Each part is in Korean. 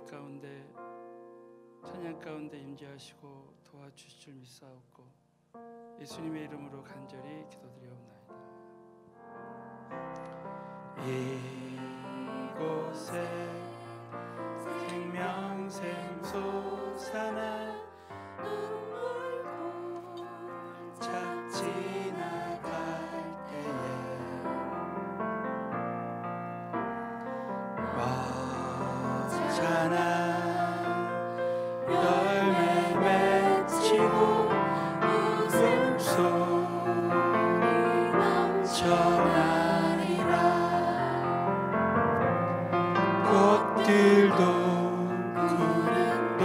가운데 찬양 가운데 임재하시고 도와주실 줄 믿사옵고 예수님의 이름으로 간절히 기도드리옵나이다. 이곳에 생명샘 솟아나 착 지나갈 때에 머잖아 열매 맺히고 웃음소리 넘쳐나리라. 꽃들도 구름도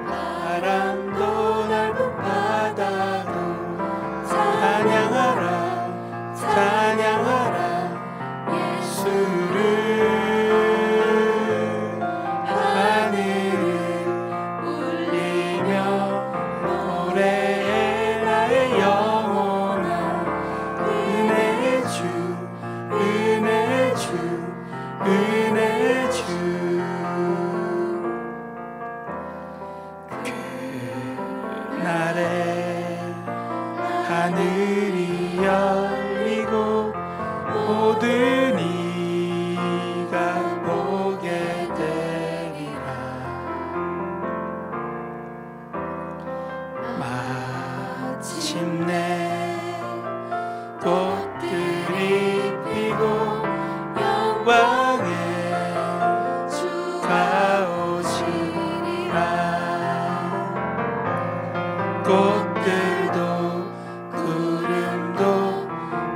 바람도 넓은 바다도 찬양하라 찬양하라 예수를. 하늘을 울리며 노래해 나의 영혼아. 은혜의 주 은혜의 주 은혜의 주. 그날에 하늘이 열리고 모든 이가 보게 되리라. 마침내 꽃들이 피고 영광의 주가 오시리라. 꽃들도 구름도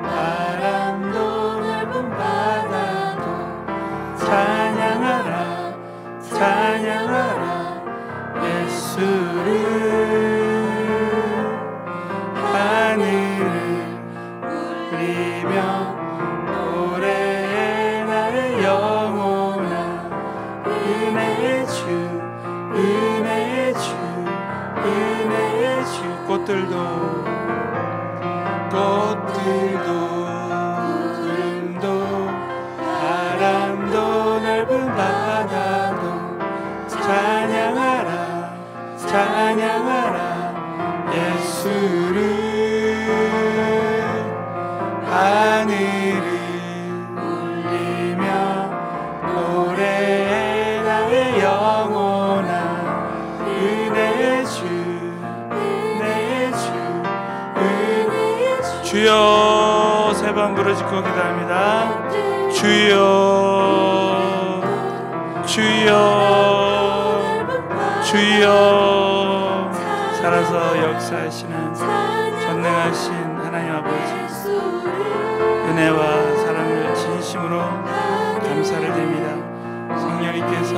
바람도 넓은 바다도 찬양하라 찬양하라 예수를. 하늘을 울리며 노래해 나의 영혼아. 은혜의 주 은혜의 주 은혜의 주. 꽃들도 구름도 바람도 넓은 바다도 찬양하라 찬양하라 예수를. 하늘을 울리며 노래해 나의 영혼아. 은혜의 주 은혜의 주 은혜의 주. 주여 세 번 부르짖고 기도합니다. 주여 주여 주여. 살아서 역사하시는 전능하신 하나님 아버지, 은혜와 사랑을 진심으로 감사를 드립니다. 성령님께서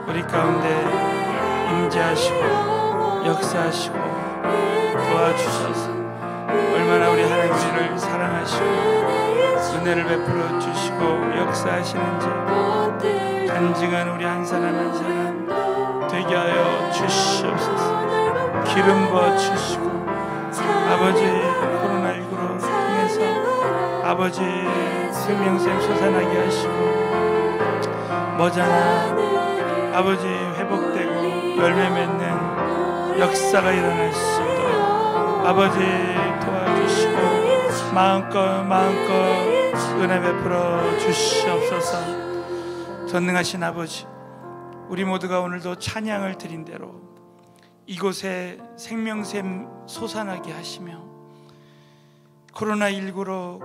우리 가운데 임재하시고 역사하시고 도와주셔서 얼마나 우리 하나님 우리를 사랑하시고 은혜를 베풀어 주시고 역사하시는지 간증한 우리 한 사람 한 사람 되게 하여 주시옵소서. 기름 부어 주시고 아버지 코로나19로 통해서 아버지 생명샘 솟아나게 하시고 머잖아 아버지 회복되고 열매 맺는 역사가 일어날 수 있도록 아버지 도와주시고 마음껏 은혜 베풀어 주시옵소서. 전능하신 아버지, 우리 모두가 오늘도 찬양을 드린 대로 이곳에 생명샘 솟아나게 하시며 코로나19로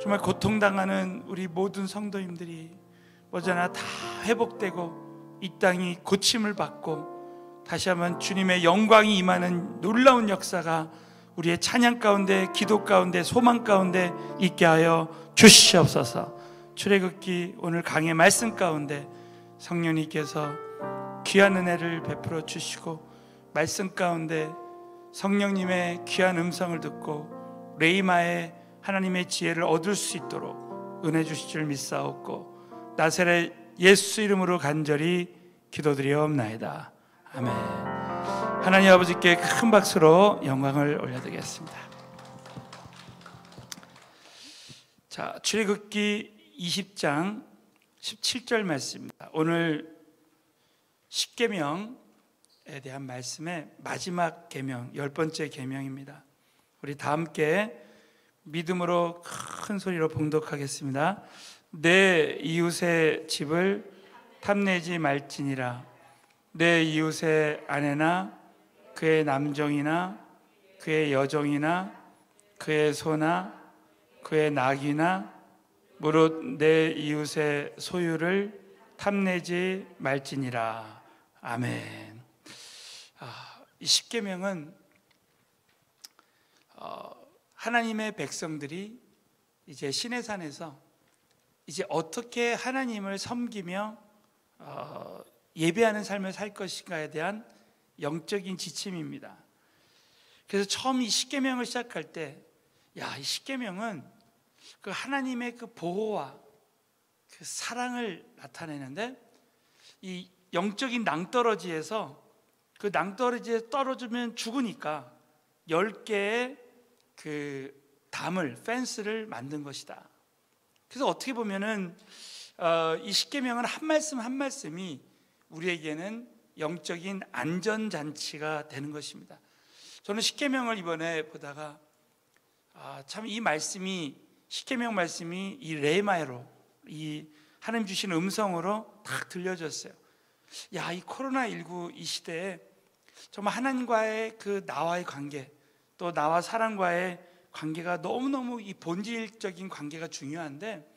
정말 고통당하는 우리 모든 성도님들이 머지않아 다 회복되고 이 땅이 고침을 받고 다시 한번 주님의 영광이 임하는 놀라운 역사가 우리의 찬양 가운데 기도 가운데 소망 가운데 있게 하여 주시옵소서. 출애굽기 오늘 강의 말씀 가운데 성령님께서 귀한 은혜를 베풀어 주시고 말씀 가운데 성령님의 귀한 음성을 듣고 레이마의 하나님의 지혜를 얻을 수 있도록 은혜 주실 줄 믿사옵고 나사렛 예수 이름으로 간절히 기도드리옵나이다. 아멘. 하나님 아버지께 큰 박수로 영광을 올려드리겠습니다. 자, 출애굽기 20장 17절 말씀입니다. 오늘 십계명에 대한 말씀의 마지막 계명, 10번째 계명입니다. 우리 다 함께 믿음으로 큰 소리로 봉독하겠습니다. 내 이웃의 집을 탐내지 말지니라. 내 이웃의 아내나 그의 남종이나 그의 여종이나 그의 소나 그의 낙이나 무릇 내 이웃의 소유를 탐내지 말지니라. 아멘. 이 십계명은 하나님의 백성들이 이제 시내산에서 이제 어떻게 하나님을 섬기며 예배하는 삶을 살 것인가에 대한 영적인 지침입니다. 그래서 처음 이 십계명을 시작할 때, 이 십계명은 그 하나님의 그 보호와 그 사랑을 나타내는데, 이 영적인 낭떠러지에서 그 낭떠러지에 떨어지면 죽으니까 10개의 그 담을, 펜스를 만든 것이다. 그래서 어떻게 보면은 이 십계명은 한 말씀 한 말씀이 우리에게는 영적인 안전장치가 되는 것입니다. 저는 십계명을 이번에 보다가 참 이 말씀이, 십계명 말씀이 이 레마로, 이 하나님 주신 음성으로 딱 들려졌어요. 이 코로나19 이 시대에 정말 하나님과의 그 나와의 관계, 또 나와 사람과의 관계가 너무너무 이 본질적인 관계가 중요한데,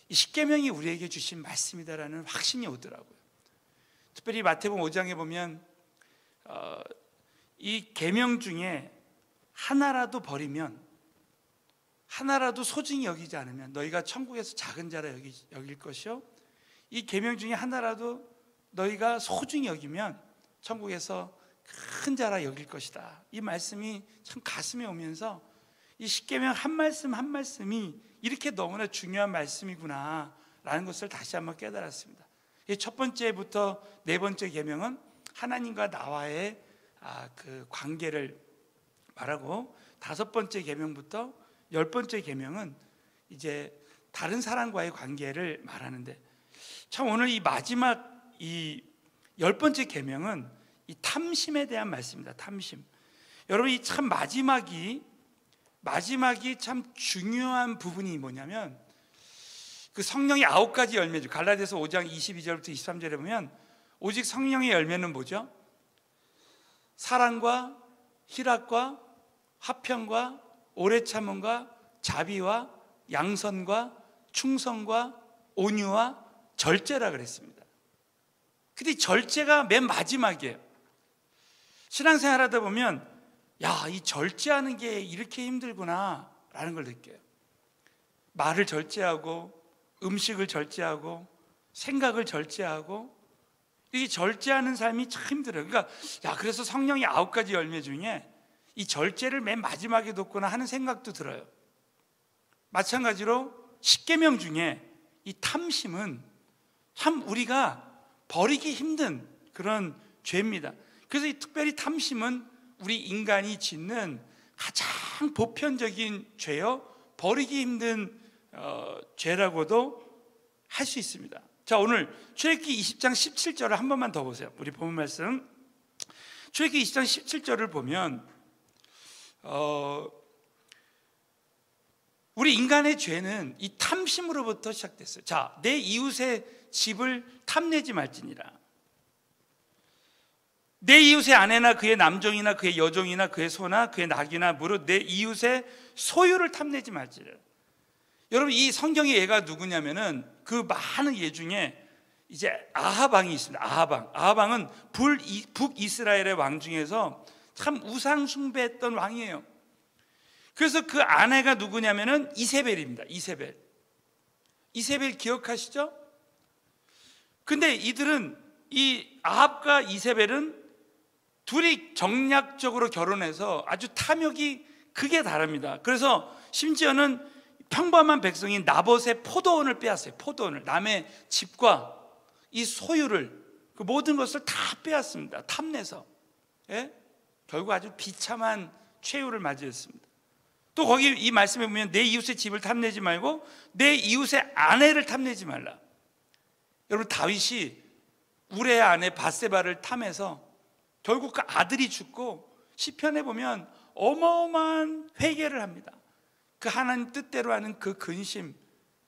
이 십계명이 우리에게 주신 말씀이다라는 확신이 오더라고요. 특별히 마태복음 5장에 보면 이 계명 중에 하나라도 버리면, 하나라도 소중히 여기지 않으면 너희가 천국에서 작은 자라 여길 것이요, 이 계명 중에 하나라도 너희가 소중히 여기면 천국에서 큰 자라 여길 것이다. 이 말씀이 참 가슴에 오면서 이 십계명 한 말씀 한 말씀이 이렇게 너무나 중요한 말씀이구나 라는 것을 다시 한번 깨달았습니다. 이 첫 번째부터 네 번째 계명은 하나님과 나와의 그 관계를 말하고, 다섯 번째 계명부터 10번째 계명은 이제 다른 사람과의 관계를 말하는데, 참 오늘 이 마지막 이 10번째 계명은 이 탐심에 대한 말씀입니다. 탐심. 여러분, 이 참 마지막이 참 중요한 부분이 뭐냐면, 그 성령의 9가지 열매죠. 갈라디아서 5장 22절부터 23절에 보면 오직 성령의 열매는 뭐죠? 사랑과 희락과 화평과 오래 참음과 자비와 양선과 충성과 온유와 절제라 그랬습니다. 근데 절제가 맨 마지막이에요. 신앙생활 하다 보면 이 절제하는 게 이렇게 힘들구나 라는 걸 느껴요. 말을 절제하고 음식을 절제하고 생각을 절제하고, 이게 절제하는 삶이 참 힘들어요. 그러니까 그래서 성령의 9가지 열매 중에 이 절제를 맨 마지막에 뒀구나 하는 생각도 들어요. 마찬가지로 십계명 중에 이 탐심은 참 우리가 버리기 힘든 그런 죄입니다. 그래서 이 특별히 탐심은 우리 인간이 짓는 가장 보편적인 죄요, 버리기 힘든 죄라고도 할 수 있습니다. 자, 오늘 출애굽기 20장 17절을 한 번만 더 보세요. 우리 본문 말씀 출애굽기 20장 17절을 보면 우리 인간의 죄는 이 탐심으로부터 시작됐어요. 자, 내 이웃의 집을 탐내지 말지니라. 내 이웃의 아내나 그의 남종이나 그의 여종이나 그의 소나 그의 낙이나 무릇 내 이웃의 소유를 탐내지 말지니라. 여러분, 이 성경의 예가 누구냐면은 그 많은 예 중에 이제 아합 왕이 있습니다. 아합 왕은 북이스라엘의 왕 중에서 참 우상 숭배했던 왕이에요. 그래서 그 아내가 누구냐면은 이세벨입니다. 이세벨 기억하시죠? 근데 이들은, 이 아합과 이세벨은 둘이 정략적으로 결혼해서 아주 탐욕이 크게 다릅니다. 그래서 심지어는 평범한 백성인 나봇의 포도원을 빼앗어요. 포도원을, 남의 집과 이 소유를, 그 모든 것을 다 빼앗습니다. 탐내서. 결국 아주 비참한 최후를 맞이했습니다. 또 거기 이 말씀에 보면 내 이웃의 집을 탐내지 말고 내 이웃의 아내를 탐내지 말라. 여러분, 다윗이 우레 아내 바세바를 탐해서 결국 그 아들이 죽고, 시편에 보면 어마어마한 회개를 합니다. 그 하나님 뜻대로 하는 그 근심,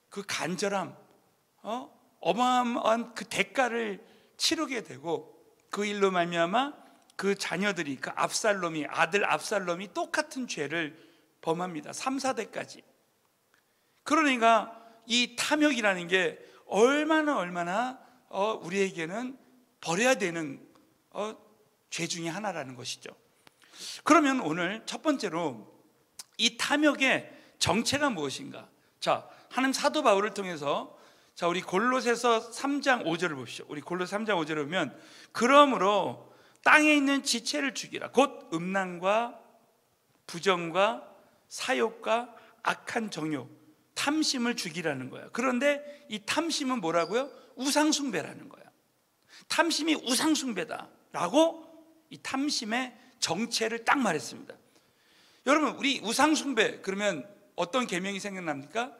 그 간절함, 어마어마한 그 대가를 치르게 되고, 그 일로 말미암아 그 자녀들이, 그 압살롬이, 아들 압살롬이 똑같은 죄를 범합니다. 3, 4대까지. 그러니까 이 탐욕이라는 게 얼마나 우리에게는 버려야 되는 죄 중에 하나라는 것이죠. 그러면 오늘 첫 번째로 이 탐욕의 정체가 무엇인가? 자, 하나님 사도 바울을 통해서, 자, 우리 골로새서 3장 5절을 보십시오. 우리 골로새 3장 5절을 보면, 그러므로 땅에 있는 지체를 죽이라. 곧 음란과 부정과 사욕과 악한 정욕, 탐심을 죽이라는 거예요. 그런데 이 탐심은 뭐라고요? 우상숭배라는 거예요. 탐심이 우상숭배다라고 이 탐심의 정체를 딱 말했습니다. 여러분, 우리 우상숭배 그러면 어떤 계명이 생각납니까?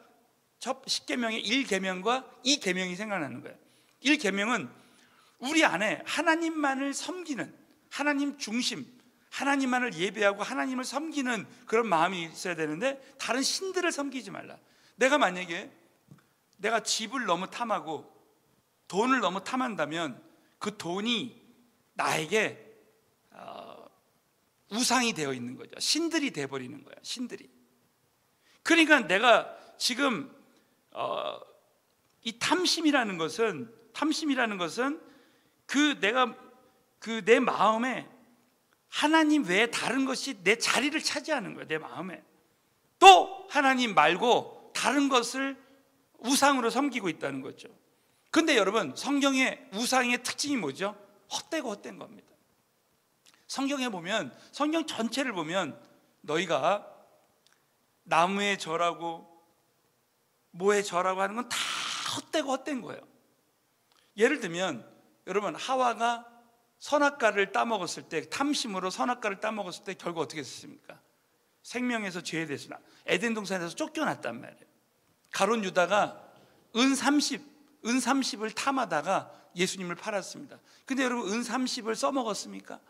첫 10계명의 1계명과 2계명이 생각나는 거예요. 1계명은 우리 안에 하나님만을 섬기는, 하나님 중심, 하나님만을 예배하고 하나님을 섬기는 그런 마음이 있어야 되는데, 다른 신들을 섬기지 말라. 내가 만약에 내가 집을 너무 탐하고 돈을 너무 탐한다면 그 돈이 나에게 우상이 되어 있는 거죠. 신들이 되어버리는 거야, 신들이. 그러니까 내가 지금 이 탐심이라는 것은 내 마음에 하나님 외에 다른 것이 내 자리를 차지하는 거예요. 내 마음에. 또 하나님 말고 다른 것을 우상으로 섬기고 있다는 거죠. 근데 여러분, 성경의 우상의 특징이 뭐죠? 헛되고 헛된 겁니다. 성경에 보면, 성경 전체를 보면 너희가 나무에 절하고 뭐에 절하고 하는 건 다 헛되고 헛된 거예요. 예를 들면 여러분, 하와가 선악과를 따먹었을 때, 탐심으로 선악과를 따먹었을 때 결국 어떻게 했습니까? 생명에서 제외됐으나 에덴 동산에서 쫓겨났단 말이에요. 가룟 유다가 은 30을 탐하다가 예수님을 팔았습니다. 근데 여러분, 은 30을 써먹었습니까?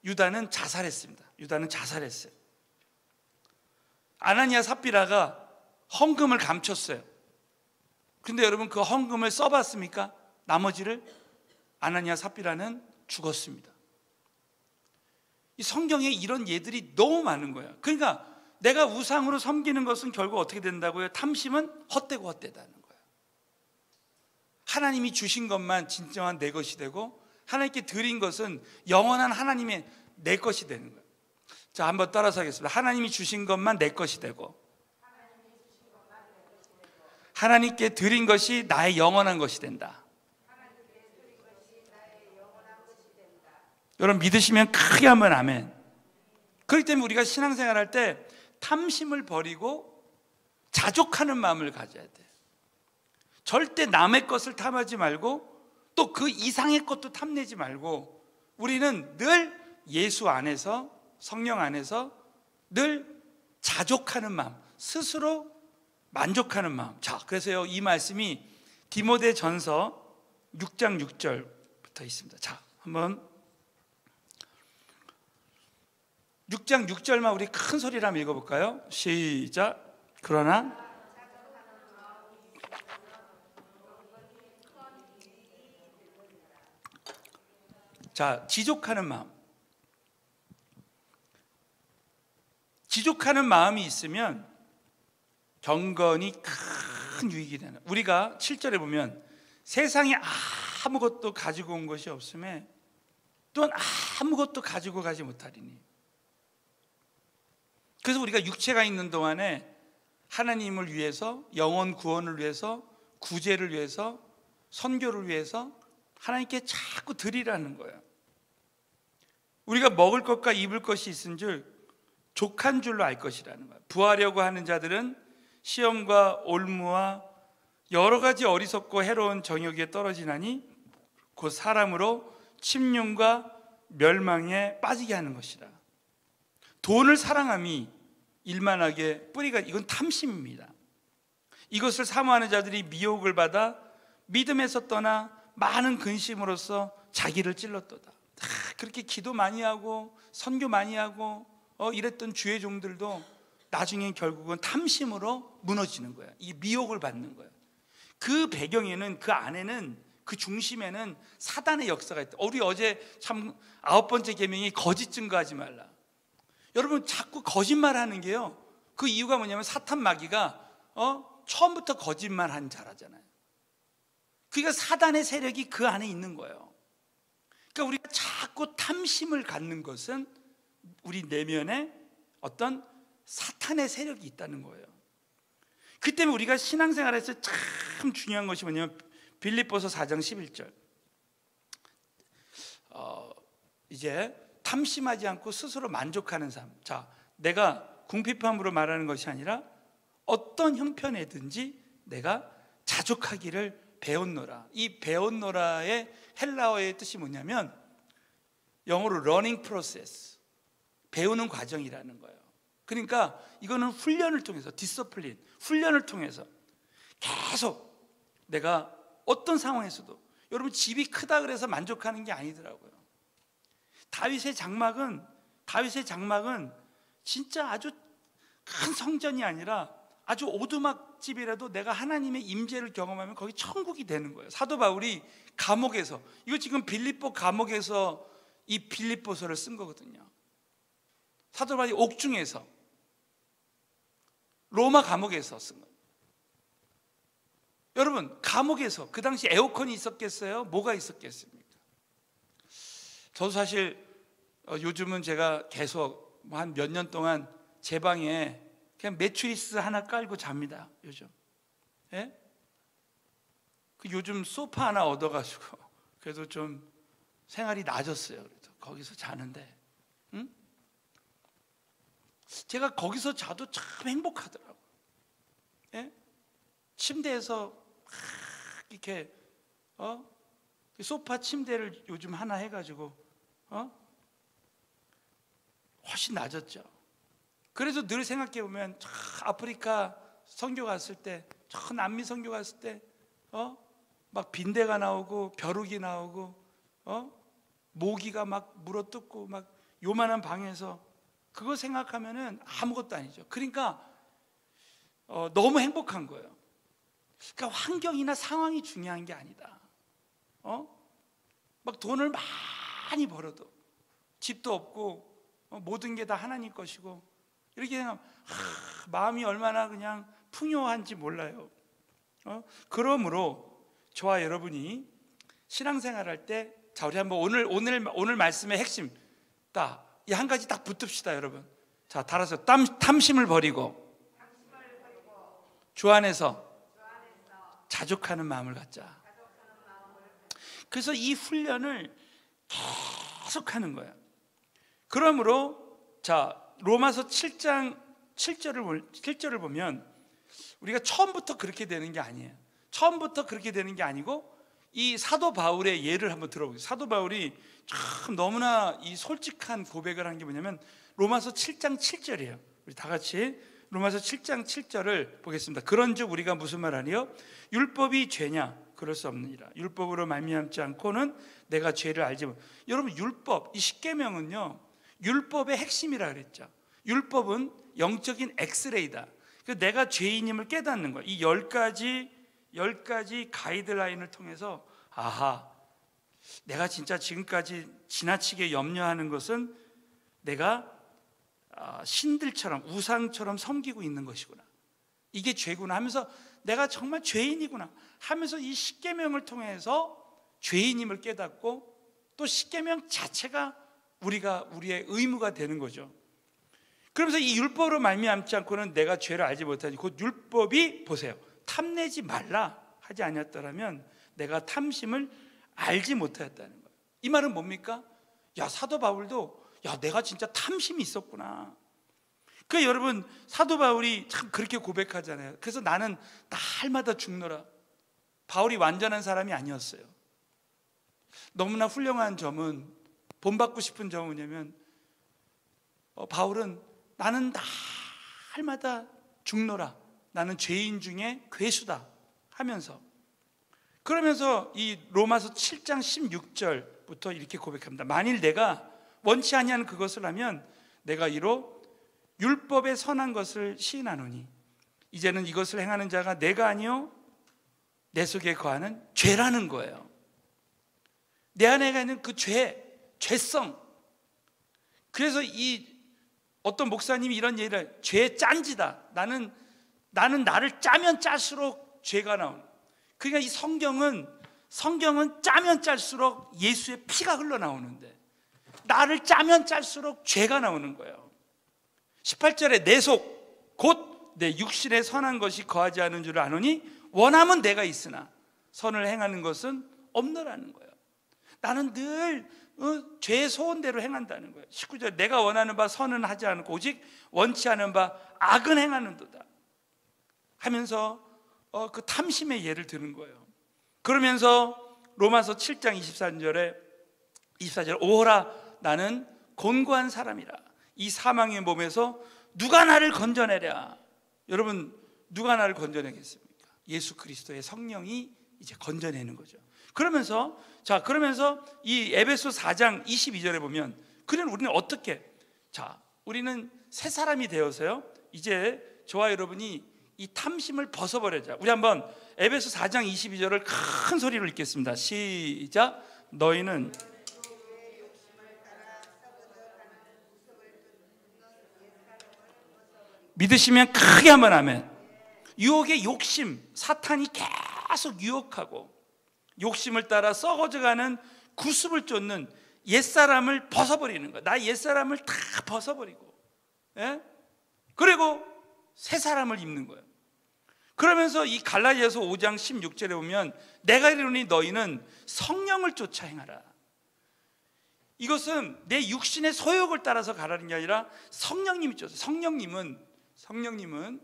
유다는 자살했습니다. 유다는 자살했어요. 아나니아 삽비라가 헌금을 감췄어요. 근데 여러분, 그 헌금을 써봤습니까? 나머지를? 아나니아 삽비라는 죽었습니다. 이 성경에 이런 예들이 너무 많은 거예요. 그러니까 내가 우상으로 섬기는 것은 결국 어떻게 된다고요? 탐심은 헛되고 헛되다는 거예요. 하나님이 주신 것만 진정한 내 것이 되고, 하나님께 드린 것은 영원한 하나님의 내 것이 되는 거예요. 자, 한번 따라서 하겠습니다. 하나님이 주신 것만 내 것이 되고, 하나님께 드린 것이 나의 영원한 것이 된다. 여러분, 믿으시면 크게 한번 아멘. 그렇기 때문에 우리가 신앙생활 할 때 탐심을 버리고 자족하는 마음을 가져야 돼요. 절대 남의 것을 탐하지 말고 또 그 이상의 것도 탐내지 말고, 우리는 늘 예수 안에서, 성령 안에서 늘 자족하는 마음, 스스로 만족하는 마음. 자, 그래서요, 이 말씀이 디모데전서 6장 6절부터 있습니다. 자, 한번 6장 6절만 우리 큰 소리로 한번 읽어볼까요? 시작. 그러나 자, 지족하는 마음. 지족하는 마음이 있으면 경건이 큰 유익이 되는. 우리가 7절에 보면 세상에 아무것도 가지고 온 것이 없음에 또한 아무것도 가지고 가지 못하리니. 그래서 우리가 육체가 있는 동안에 하나님을 위해서, 영혼 구원을 위해서, 구제를 위해서, 선교를 위해서 하나님께 자꾸 드리라는 거예요. 우리가 먹을 것과 입을 것이 있은 줄 족한 줄로 알 것이라는 거예요. 부하려고 하는 자들은 시험과 올무와 여러 가지 어리석고 해로운 정욕에 떨어지나니 곧 사람으로 침륜과 멸망에 빠지게 하는 것이라. 돈을 사랑함이 일만하게 뿌리가, 이건 탐심입니다. 이것을 사모하는 자들이 미혹을 받아 믿음에서 떠나 많은 근심으로써 자기를 찔렀도다. 그렇게 기도 많이 하고 선교 많이 하고 이랬던 주의 종들도 나중에 결국은 탐심으로 무너지는 거야. 이 미혹을 받는 거야. 그 배경에는, 그 안에는, 그 중심에는 사단의 역사가 있다. 우리 어제 참 9번째 계명이 거짓 증거하지 말라. 여러분, 자꾸 거짓말하는 게요, 그 이유가 뭐냐면 사탄 마귀가 처음부터 거짓말한 자라잖아요. 그러니까 사단의 세력이 그 안에 있는 거예요. 그러니까 우리가 자꾸 탐심을 갖는 것은 우리 내면에 어떤 사탄의 세력이 있다는 거예요. 그 때문에 우리가 신앙생활에서 참 중요한 것이 뭐냐면 빌립보서 4장 11절, 이제 탐심하지 않고 스스로 만족하는 삶. 자, 내가 궁핍함으로 말하는 것이 아니라 어떤 형편에든지 내가 자족하기를 배웠노라. 이 배웠노라의 헬라어의 뜻이 뭐냐면 영어로 learning process, 배우는 과정이라는 거예요. 그러니까 이거는 훈련을 통해서, 디서플린, 훈련을 통해서 계속 내가 어떤 상황에서도, 여러분 집이 크다 그래서 만족하는 게 아니더라고요. 다윗의 장막은 진짜 아주 큰 성전이 아니라 아주 오두막집이라도 내가 하나님의 임재를 경험하면 거기 천국이 되는 거예요. 사도 바울이 감옥에서, 이거 지금 빌립보 감옥에서 이 빌립보서를 쓴 거거든요. 사도 바울이 옥중에서, 로마 감옥에서 쓴 거예요. 여러분, 감옥에서 그 당시 에어컨이 있었겠어요? 뭐가 있었겠습니까? 저도 사실 요즘은 제가 계속 한 몇 년 동안 제 방에 그냥 매트리스 하나 깔고 잡니다. 요즘. 예? 그 요즘 소파 하나 얻어가지고 그래도 좀 생활이 나아졌어요. 그래도 거기서 자는데, 응? 제가 거기서 자도 참 행복하더라고요. 예? 침대에서 이렇게 소파 침대를 요즘 하나 해가지고 훨씬 나아졌죠. 그래서 늘 생각해 보면 아프리카 선교 갔을 때, 남미 선교 갔을 때 막 빈대가 나오고 벼룩이 나오고 모기가 막 물어뜯고 막 요만한 방에서, 그거 생각하면은 아무것도 아니죠. 그러니까 너무 행복한 거예요. 그러니까 환경이나 상황이 중요한 게 아니다. 막 돈을 많이 벌어도 집도 없고 모든 게 다 하나님 것이고 이렇게 생각하면 마음이 얼마나 그냥 풍요한지 몰라요. 그러므로 저와 여러분이 신앙생활할 때, 자, 우리 한번 오늘 말씀의 핵심 딱 이 한 가지 딱 붙읍시다, 여러분. 자, 따라서 탐심을 버리고 주 안에서 자족하는 마음을 갖자. 그래서 이 훈련을 계속 하는 거예요. 그러므로 자, 로마서 7장 7절을 보면 우리가 처음부터 그렇게 되는 게 아니에요. 처음부터 그렇게 되는 게 아니고 이 사도 바울의 예를 한번 들어보세요. 사도 바울이 참 너무나 이 솔직한 고백을 한 게 뭐냐면 로마서 7장 7절이에요. 우리 다 같이 로마서 7장 7절을 보겠습니다. 그런즉 우리가 무슨 말하니요? 율법이 죄냐? 그럴 수 없느니라. 율법으로 말미암지 않고는 내가 죄를 알지 못. 여러분, 율법, 이 십계명은요, 율법의 핵심이라 그랬죠. 율법은 영적인 엑스레이다. 내가 죄인임을 깨닫는 거야. 이 10가지 가이드라인을 통해서, 아하, 내가 진짜 지금까지 지나치게 염려하는 것은 내가 신들처럼, 우상처럼 섬기고 있는 것이구나, 이게 죄구나 하면서 내가 정말 죄인이구나 하면서 이 십계명을 통해서 죄인임을 깨닫고, 또 십계명 자체가 우리의 의무가 되는 거죠. 그러면서 이 율법으로 말미암지 않고는 내가 죄를 알지 못하지. 곧 율법이, 보세요, 탐내지 말라 하지 아니었더라면 내가 탐심을 알지 못하였다는 거예요. 이 말은 뭡니까? 야, 사도 바울도 내가 진짜 탐심이 있었구나. 여러분, 사도 바울이 참 그렇게 고백하잖아요. 그래서 나는 날마다 죽노라. 바울이 완전한 사람이 아니었어요. 너무나 훌륭한 점은, 본받고 싶은 점은 뭐냐면 바울은 나는 날마다 죽노라, 나는 죄인 중에 괴수다 하면서, 그러면서 이 로마서 7장 16절부터 이렇게 고백합니다. 만일 내가 원치 아니하는 그것을 하면 내가 이로 율법에 선한 것을 시인하노니 이제는 이것을 행하는 자가 내가 아니요 내 속에 거하는 죄라는 거예요. 내 안에 있는 그 죄성. 그래서 이 어떤 목사님이 이런 얘기를, 죄 짠지다. 나는 나를 짜면 짤수록 죄가 나오는. 그러니까 이 성경은 짜면 짤수록 예수의 피가 흘러나오는데 나를 짜면 짤수록 죄가 나오는 거예요. 18절에 내 속 곧 내 육신에 선한 것이 거하지 않은 줄 아노니 원함은 내가 있으나 선을 행하는 것은 없노라는 거예요. 나는 늘 죄의 소원대로 행한다는 거예요. 19절 내가 원하는 바 선은 하지 않고 오직 원치 않은 바 악은 행하는도다 하면서 그 탐심의 예를 드는 거예요. 그러면서 로마서 7장 24절 오호라 나는 곤고한 사람이라 이 사망의 몸에서 누가 나를 건져내랴. 여러분 누가 나를 건져내겠습니까? 예수 그리스도의 성령이 이제 건져내는 거죠. 그러면서 이 에베소 4장 22절에 보면 그는 우리는 어떻게 우리는 새 사람이 되어서요 이제 저와 여러분이 이 탐심을 벗어버리자. 우리 한번 에베소 4장 22절을 큰 소리로 읽겠습니다. 시작. 너희는 믿으시면 크게 한번 아멘. 유혹의 욕심, 사탄이 계속 유혹하고 욕심을 따라 썩어져가는 구습을 쫓는 옛사람을 벗어버리는 거야. 나 옛사람을 다 벗어버리고, 그리고 새 사람을 입는 거예요. 그러면서 이 갈라디아서 5장 16절에 보면 내가 이르노니 너희는 성령을 쫓아 행하라. 이것은 내 육신의 소욕을 따라서 가라는 게 아니라 성령님이 쫓아. 성령님은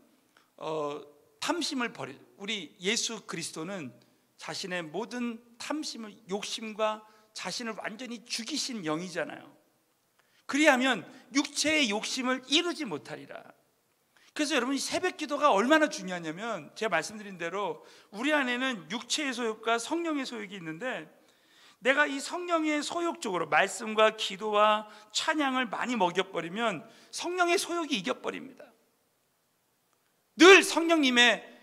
탐심을 버려. 우리 예수 그리스도는 자신의 모든 탐심을, 욕심과 자신을 완전히 죽이신 영이잖아요. 그리하면 육체의 욕심을 이루지 못하리라. 그래서 여러분 새벽 기도가 얼마나 중요하냐면 제가 말씀드린 대로 우리 안에는 육체의 소욕과 성령의 소욕이 있는데 내가 이 성령의 소욕 쪽으로 말씀과 기도와 찬양을 많이 먹여버리면 성령의 소욕이 이겨버립니다. 늘 성령님의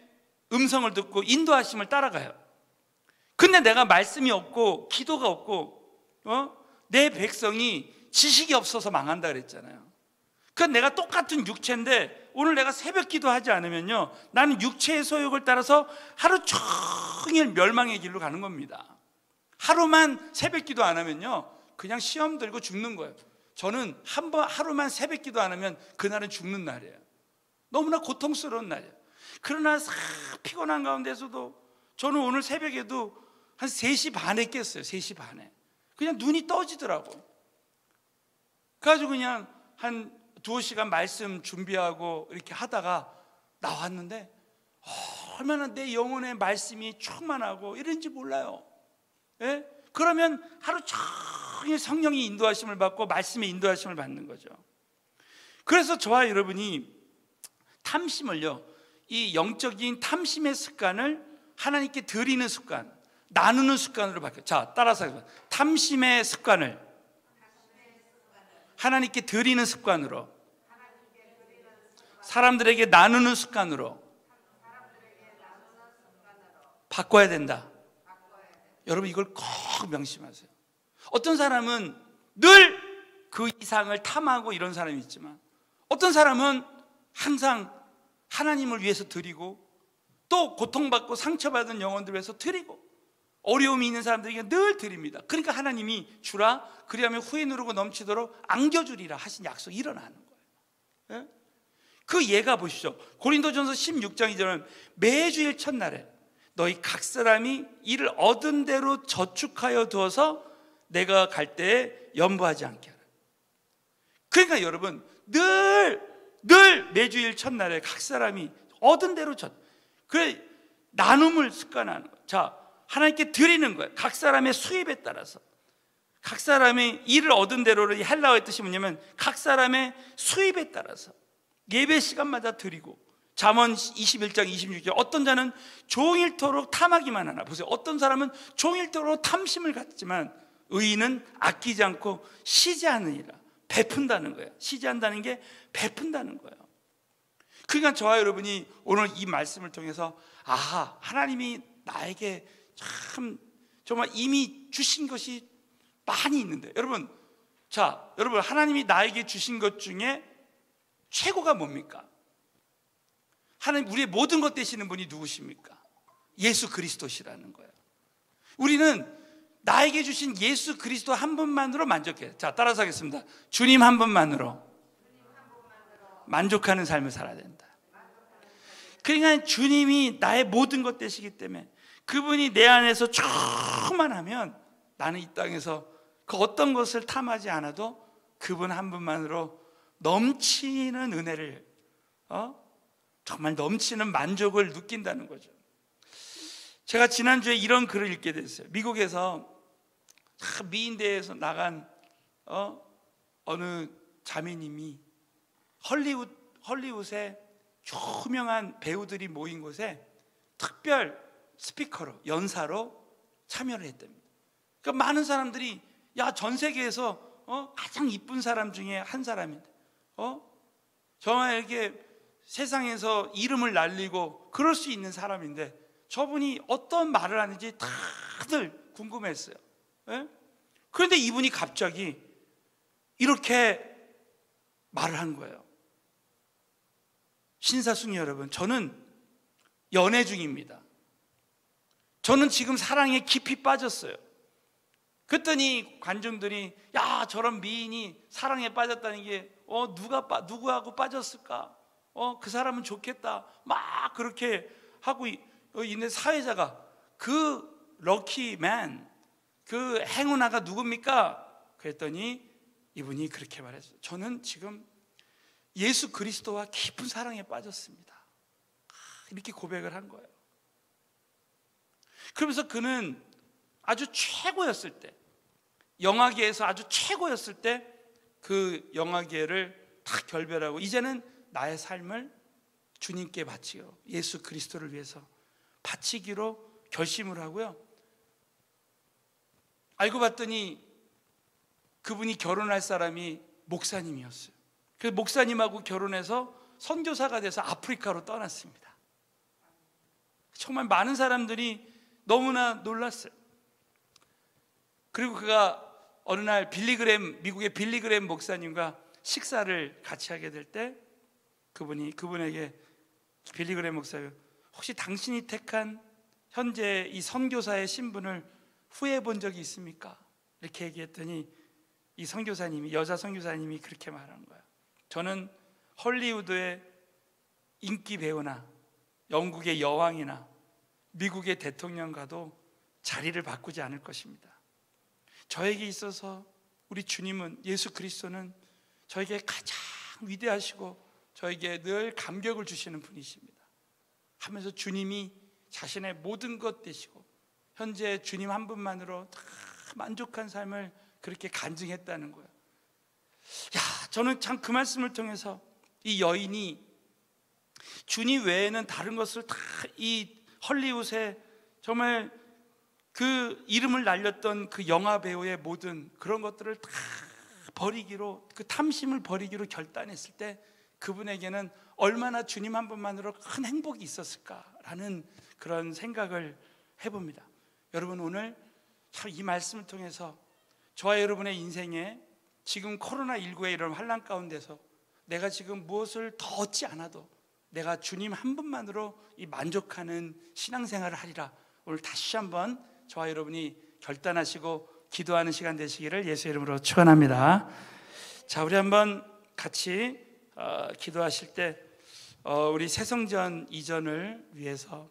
음성을 듣고 인도하심을 따라가요. 근데 내가 말씀이 없고 기도가 없고 내 백성이 지식이 없어서 망한다 그랬잖아요. 그러니까 내가 똑같은 육체인데 오늘 내가 새벽 기도하지 않으면요 나는 육체의 소욕을 따라서 하루 종일 멸망의 길로 가는 겁니다. 하루만 새벽 기도 안 하면요 그냥 시험 들고 죽는 거예요. 저는 하루만 새벽 기도 안 하면 그날은 죽는 날이에요. 너무나 고통스러운 날이에요. 그러나 싹 피곤한 가운데서도 저는 오늘 새벽에도 한 3시 반에 깼어요. 3시 반에 그냥 눈이 떠지더라고. 그래가지고 그냥 한 2시간 말씀 준비하고 이렇게 하다가 나왔는데 얼마나 내 영혼의 말씀이 충만하고 이런지 몰라요. 그러면 하루 종일 성령이 인도하심을 받고 말씀의 인도하심을 받는 거죠. 그래서 저와 여러분이 탐심을요 이 영적인 탐심의 습관을 하나님께 드리는 습관, 나누는 습관으로 바뀌어요. 자, 따라서 하겠습니다. 탐심의 습관을 하나님께 드리는 습관으로, 사람들에게 나누는 습관으로 바꿔야 된다. 여러분 이걸 꼭 명심하세요. 어떤 사람은 늘 그 이상을 탐하고 이런 사람이 있지만 어떤 사람은 항상 하나님을 위해서 드리고 또 고통받고 상처받은 영혼들을 위해서 드리고 어려움이 있는 사람들에게 늘 드립니다. 그러니까 하나님이 주라 그리하면 후에 누르고 넘치도록 안겨주리라 하신 약속이 일어나는 거예요. 그 예가 보시죠. 고린도전서 16장 2절은 매주일 첫날에 너희 각 사람이 이를 얻은 대로 저축하여 두어서 내가 갈 때에 염부하지 않게 하라. 그러니까 여러분 늘 매주일 첫날에 각 사람이 얻은 대로 그래 나눔을 습관하는 거예요. 자, 하나님께 드리는 거예요. 각 사람의 수입에 따라서 각 사람의 일을 얻은 대로를 헬라어의 뜻이 뭐냐면 각 사람의 수입에 따라서 예배 시간마다 드리고 잠언 21장 26절 어떤 자는 종일토록 탐하기만 하나. 보세요. 어떤 사람은 종일토록 탐심을 갖지만 의인은 아끼지 않고 쉬지 않으니라. 베푼다는 거예요. 쉬지 않는다는 게 베푼다는 거예요. 그러니까 저와 여러분이 오늘 이 말씀을 통해서 아하, 하나님이 나에게 참 정말 이미 주신 것이 많이 있는데, 여러분, 자, 여러분, 하나님이 나에게 주신 것 중에 최고가 뭡니까? 하나님, 우리의 모든 것 되시는 분이 누구십니까? 예수 그리스도시라는 거예요. 우리는 나에게 주신 예수 그리스도 한 분만으로 만족해요. 자, 따라서 하겠습니다. 주님 한 분만으로 만족하는 삶을 살아야 된다. 그러니까 주님이 나의 모든 것 되시기 때문에 그분이 내 안에서 충만하면 나는 이 땅에서 그 어떤 것을 탐하지 않아도 그분 한 분만으로 넘치는 은혜를, 정말 넘치는 만족을 느낀다는 거죠. 제가 지난주에 이런 글을 읽게 됐어요. 미국에서 미인대회에서 나간 어느 자매님이 헐리우드의 유명한 배우들이 모인 곳에 특별 스피커로, 연사로 참여를 했답니다. 그러니까 많은 사람들이 야, 전 세계에서 가장 이쁜 사람 중에 한 사람인데 정말 이렇게 세상에서 이름을 날리고 그럴 수 있는 사람인데 저분이 어떤 말을 하는지 다들 궁금했어요. 예? 그런데 이분이 갑자기 이렇게 말을 한 거예요. 신사숙녀 여러분, 저는 연애 중입니다. 저는 지금 사랑에 깊이 빠졌어요. 그랬더니 관중들이 야, 저런 미인이 사랑에 빠졌다는 게 누구하고 빠졌을까? 그 사람은 좋겠다. 막 그렇게 하고 있는 사회자가 그 럭키맨, 그 행운아가 누굽니까? 그랬더니 이분이 그렇게 말했어요. 저는 지금 예수 그리스도와 깊은 사랑에 빠졌습니다. 이렇게 고백을 한 거예요. 그러면서 그는 아주 최고였을 때, 영화계에서 아주 최고였을 때 그 영화계를 다 결별하고 이제는 나의 삶을 주님께 바치고 예수 그리스도를 위해서 바치기로 결심을 하고요. 알고 봤더니 그분이 결혼할 사람이 목사님이었어요. 그래서 목사님하고 결혼해서 선교사가 돼서 아프리카로 떠났습니다. 정말 많은 사람들이 너무나 놀랐어요. 그리고 그가 어느 날 미국의 빌리그램 목사님과 식사를 같이 하게 될 때 그분에게 빌리그램 목사가 혹시 당신이 택한 현재 이 선교사의 신분을 후회해 본 적이 있습니까? 이렇게 얘기했더니 이 선교사님이, 여자 선교사님이 그렇게 말한 거예요. 저는 헐리우드의 인기 배우나 영국의 여왕이나 미국의 대통령과도 자리를 바꾸지 않을 것입니다. 저에게 있어서 우리 주님은, 예수 그리스도는 저에게 가장 위대하시고 저에게 늘 감격을 주시는 분이십니다 하면서 주님이 자신의 모든 것 되시고 현재 주님 한 분만으로 다 만족한 삶을 그렇게 간증했다는 거예요. 야, 저는 참 그 말씀을 통해서 이 여인이 주님 외에는 다른 것을 다 이 헐리우드에 정말 그 이름을 날렸던 그 영화 배우의 모든 그런 것들을 다 버리기로, 그 탐심을 버리기로 결단했을 때 그분에게는 얼마나 주님 한 분만으로 큰 행복이 있었을까라는 그런 생각을 해봅니다. 여러분, 오늘 참 이 말씀을 통해서 저와 여러분의 인생에 지금 코로나19의 이런 환난 가운데서 내가 지금 무엇을 더 얻지 않아도 내가 주님 한 분만으로 이 만족하는 신앙생활을 하리라, 오늘 다시 한번 저와 여러분이 결단하시고 기도하는 시간 되시기를 예수의 이름으로 축원합니다. 자, 우리 한번 같이 기도하실 때 우리 새성전 이전을 위해서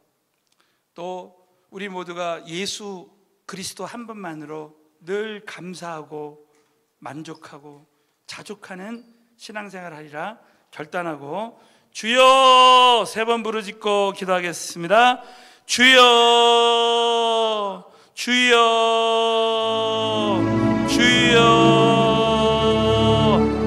또 우리 모두가 예수 그리스도 한 분만으로 늘 감사하고 만족하고 자족하는 신앙생활을 하리라 결단하고 주여 세 번 부르짖고 기도하겠습니다. 주여, 주여.